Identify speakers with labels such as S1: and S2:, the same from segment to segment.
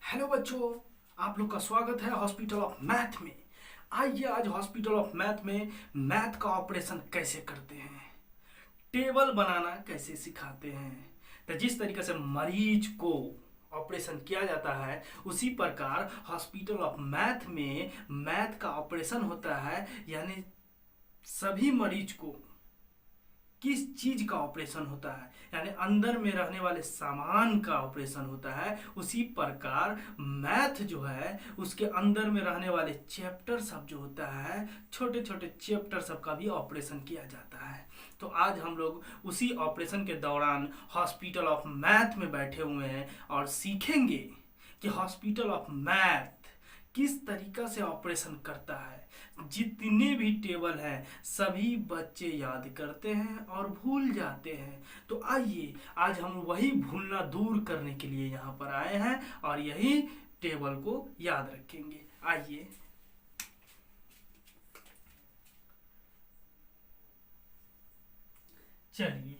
S1: Hello बच्चों, आप लोग का स्वागत है हॉस्पिटल ऑफ मैथ में। आइए आज हॉस्पिटल ऑफ मैथ में मैथ का ऑपरेशन कैसे करते हैं, टेबल बनाना कैसे सिखाते हैं। तो जिस तरीके से मरीज को ऑपरेशन किया जाता है उसी प्रकार हॉस्पिटल ऑफ मैथ में मैथ का ऑपरेशन होता है। यानी सभी मरीज को किस चीज का ऑपरेशन होता है, यानी अंदर में रहने वाले सामान का ऑपरेशन होता है, उसी प्रकार मैथ जो है उसके अंदर में रहने वाले चैप्टर सब जो होता है, छोटे छोटे चैप्टर सब का भी ऑपरेशन किया जाता है। तो आज हम लोग उसी ऑपरेशन के दौरान हॉस्पिटल ऑफ मैथ में बैठे हुए हैं और सीखेंगे कि हॉस्पिटल ऑफ मैथ किस तरीका से ऑपरेशन करता है। जितने भी टेबल हैं सभी बच्चे याद करते हैं और भूल जाते हैं। तो आइए आज हम वही भूलना दूर करने के लिए यहाँ पर आए हैं और यही टेबल को याद रखेंगे। आइए चलिए,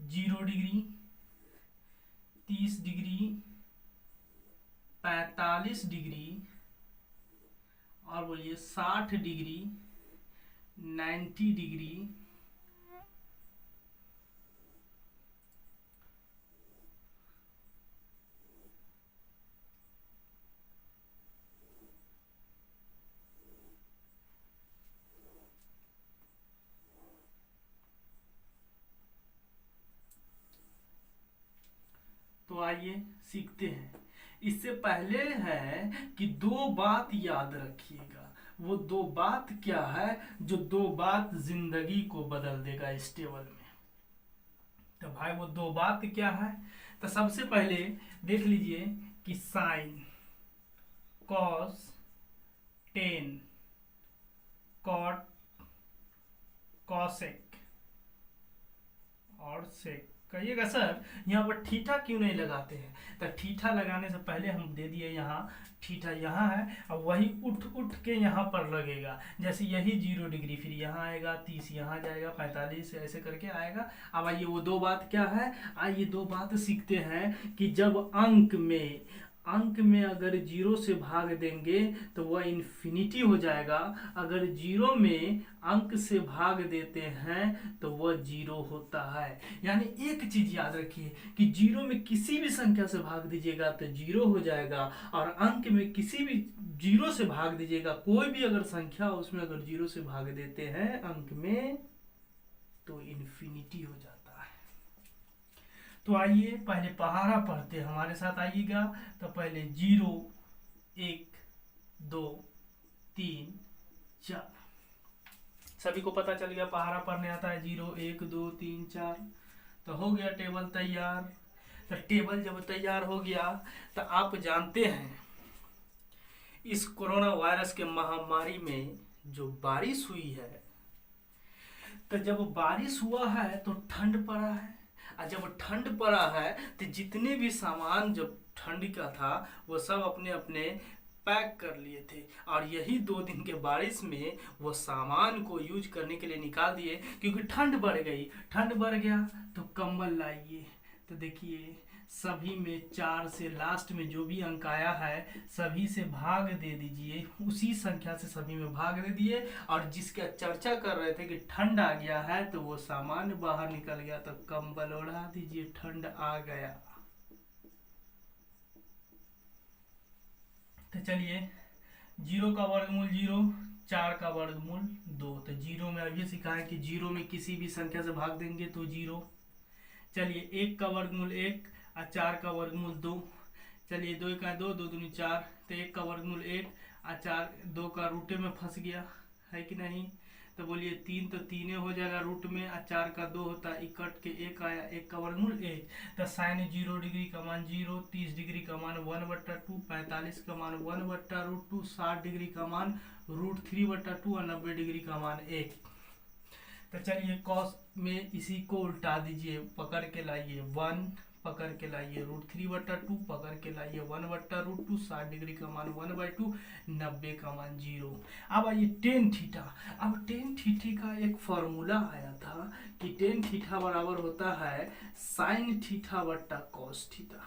S1: 0 डिग्री, 30 डिग्री, 45 डिग्री और बोलिए 60 डिग्री, 90 डिग्री, तो आइए सीखते हैं। इससे पहले है कि दो बात याद रखिएगा। वो दो बात क्या है? जो दो बात जिंदगी को बदल देगा इस टेबल में। तो भाई वो दो बात क्या है? तो सबसे पहले देख लीजिए कि sine, cos, tan, cot, cosec और सेक। कहिएगा सर यहाँ पर थीटा क्यों नहीं लगाते हैं? तो थीटा लगाने से पहले हम दे दिए यहाँ थीटा यहाँ है और वही उठ उठ के यहाँ पर लगेगा। जैसे यही 0 डिग्री, फिर यहाँ आएगा 30, यहाँ जाएगा 45, ऐसे करके आएगा। अब आइए वो दो बात क्या है, आइए दो बात सीखते हैं कि जब अंक में अगर 0 से भाग देंगे तो वह इन्फिनिटी हो जाएगा। अगर 0 में अंक से भाग देते हैं तो वह 0 होता है। यानी एक चीज याद रखिए कि 0 में किसी भी संख्या से भाग दीजिएगा तो 0 हो जाएगा, और अंक में किसी भी 0 से भाग दीजिएगा, कोई भी अगर संख्या उसमें अगर 0 से भाग देते हैं अंक में तो इन्फिनिटी हो जाता है। तो आइए पहले पहाड़ा पढ़ते हैं, हमारे साथ आइएगा। तो पहले 0, 1, 2, 3, 4। सभी को पता चल गया पहाड़ा पढ़ने आता है। 0, 1, 2, 3, 4। तो हो गया टेबल तैयार। तो टेबल जब तैयार हो गया तो आप जानते हैं इस कोरोना वायरस के महामारी में जो बारिश हुई है, तो जब बारिश हुआ है तो ठंड पड़ा है, और जब ठंड पड़ा है तो जितने भी सामान जब ठंड का था वो सब अपने अपने पैक कर लिए थे, और यही 2 दिन के बारिश में वो सामान को यूज करने के लिए निकाल दिए। क्योंकि ठंड बढ़ गई, ठंड बढ़ गया तो कंबल लाइए। तो देखिए सभी में 4 से लास्ट में जो भी अंक आया है सभी से भाग दे दीजिए, उसी संख्या से सभी में भाग दे दिए। और जिसका चर्चा कर रहे थे कि ठंड आ गया है तो वो सामान बाहर निकल गया, तो कंबल ओढ़ा दीजिए, ठंड आ गया। तो चलिए 0 का वर्गमूल 0, 4 का वर्गमूल 2। तो 0 में अभी सीखा है कि 0 में किसी भी संख्या से भाग देंगे तो 0। चलिए 1 का वर्गमूल 1 और 4 का वर्गमूल 2। चलिए 2 का 2, 2 दूनी 4। तो 1 का वर्गमूल 1 और 4, 2 का रूटे में फंस गया है कि नहीं? तो बोलिए 3, तो 3 हो जाएगा रूट में, और 4 का 2 होता है, इकट के 1 आया, 1 का वर्गमूल 1। तो साइन 0 डिग्री का मान 0, 30 डिग्री का मान 1/2, 45 का मान 1/√2, 60 डिग्री का मान √3/2 और 90 डिग्री का मान 1। तो चलिए कॉस में इसी को उल्टा दीजिए, पकड़ के लाइए 1, पकड़ के लाइए √3/2, पकड़ के लाइए 1/√2, 60 डिग्री का मान 1/2, 90 का मान 0। अब आइए टेन थीटा। अब टेन थीटा का एक फॉर्मूला आया था कि टेन थीटा बराबर होता है साइन थीटा बट्टा कॉस थीटा।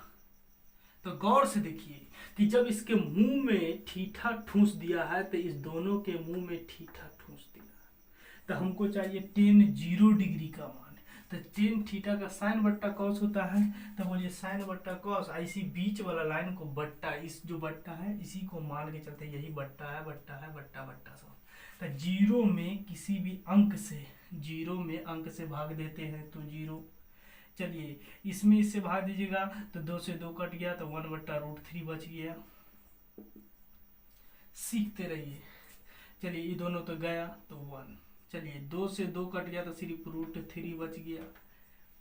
S1: तो गौर से देखिए कि जब इसके मुंह में थीटा ठूस दिया है तो इस दोनों के मुंह में थीटा ठूस दिया है, तो हमको चाहिए टेन 0 डिग्री का मान। तो टेन थीटा का साइन बट्टा कॉस होता है, तो बोलिए साइन बट्टा कॉस, इसी बीच वाला लाइन को बट्टा, इस जो बट्टा है इसी को मान के चलते यही बट्टा है, बट्टा है, बट्टा बट्टा सब। तो 0 में किसी भी अंक से, 0 में अंक से भाग देते हैं तो 0। चलिए इसमें इससे भाग दीजिएगा तो 2 से 2 कट गया तो 1/√3 बच गया। सीखते रहिए। चलिए ये दोनों तो गया तो 1। चलिए 2 से 2 कट गया तो सिर्फ √3 बच गया।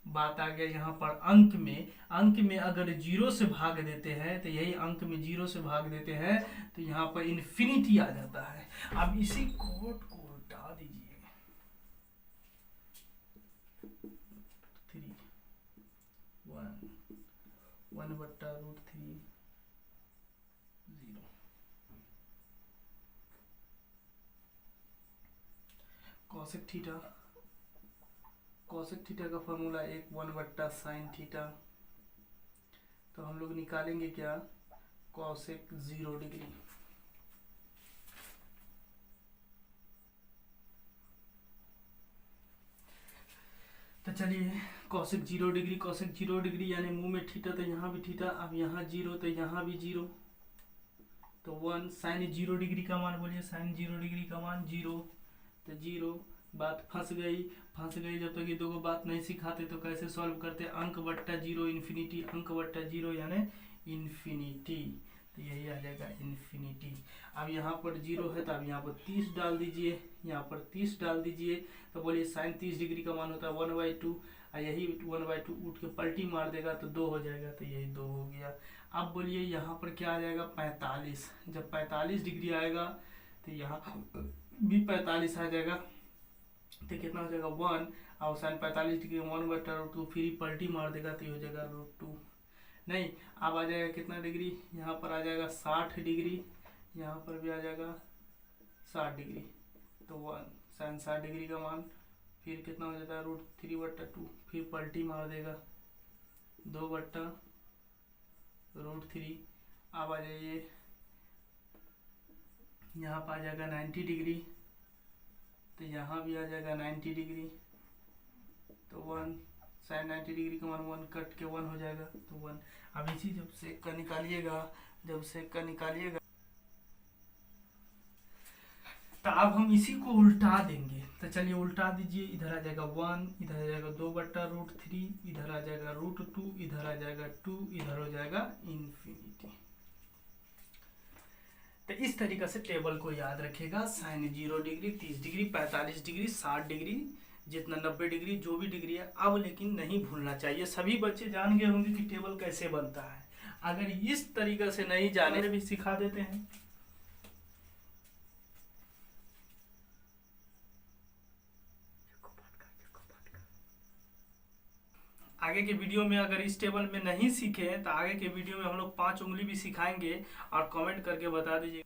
S1: बात आ गया यहाँ पर अंक में। अंक में अगर 0 से भाग देते हैं तो यही अंक में 0 से भाग देते हैं तो यहाँ पर इन्फिनिटी आ जाता है। अब इसी कोड को उल्टा दीजिए, 3 1/√3 0। कॉसेक थीटा, कॉसेक थीटा का फॉर्मूला 1/sin थीटा। तो हम लोग निकालेंगे क्या, कॉसेक 0 डिग्री। तो चलिए कॉसेक 0 डिग्री, कॉसेक 0 डिग्री यानी मुंह में थीटा तो यहाँ भी थीटा, अब यहाँ 0 तो यहाँ भी 0 तो 1। साइन 0 डिग्री का मान बोलिए, साइन 0 डिग्री का मान 0 तो 0। बात फंस गई, फंस गई। जब तक ये दो बात नहीं सिखाते तो कैसे सॉल्व करते, अंक बट्टा 0 इन्फिनिटी, अंक बट्टा 0 यानी इन्फिनिटी, तो यही आ जाएगा इन्फिनिटी। अब यहाँ पर 0 है तो अब यहाँ पर 30 डाल दीजिए, यहाँ पर 30 डाल दीजिए। तो बोलिए साइन 30 डिग्री का मान होता है 1/2, और यही 1/2 उठ के पलटी मार देगा तो 2 हो जाएगा, तो यही 2 हो गया। अब बोलिए यहाँ पर क्या आ जाएगा, 45। जब 45 डिग्री आएगा तो यहाँ भी 45 आ जाएगा, तो कितना हो जाएगा 1, और साइन 45 डिग्री 1/√2 फिर पलटी मार देगा तो ये हो जाएगा √2। नहीं, अब आ जाएगा कितना डिग्री, यहाँ पर आ जाएगा 60 डिग्री, यहाँ पर भी आ जाएगा 60 डिग्री, तो 1 साइन 60 डिग्री का मान फिर कितना हो जाता है √3/2, फिर पलटी मार देगा 2/√3। अब आ जाइए यहाँ पर आ जाएगा 90 डिग्री, तो यहाँ भी आ जाएगा 90 डिग्री, तो 1 साइन 90 डिग्री का मान 1 कट के 1 हो जाएगा, तो 1। अब इसी जब सेक का निकालिएगा, जब सेक का निकालिएगा तो अब हम इसी को उल्टा देंगे। तो चलिए उल्टा दीजिए, इधर आ जाएगा 1, इधर आ जाएगा 2/√3, इधर आ जाएगा √2, इधर आ जाएगा 2, इधर हो जाएगा इन्फिनिटी। तो इस तरीके से टेबल को याद रखेगा। Sine 0 degree, 30 degree, 45 degree, 60 degree, जितना 90 डिग्री, जो भी डिग्री है। अब लेकिन नहीं भूलना चाहिए, सभी बच्चे जान गए होंगे कि टेबल कैसे बनता है। अगर इस तरीके से नहीं जाने भी सिखा देते हैं। आगे के वीडियो में अगर इस टेबल में नहीं सीखे तो आगे के वीडियो में हम लोग 5 उंगली भी सिखाएंगे, और कमेंट करके बता दीजिए।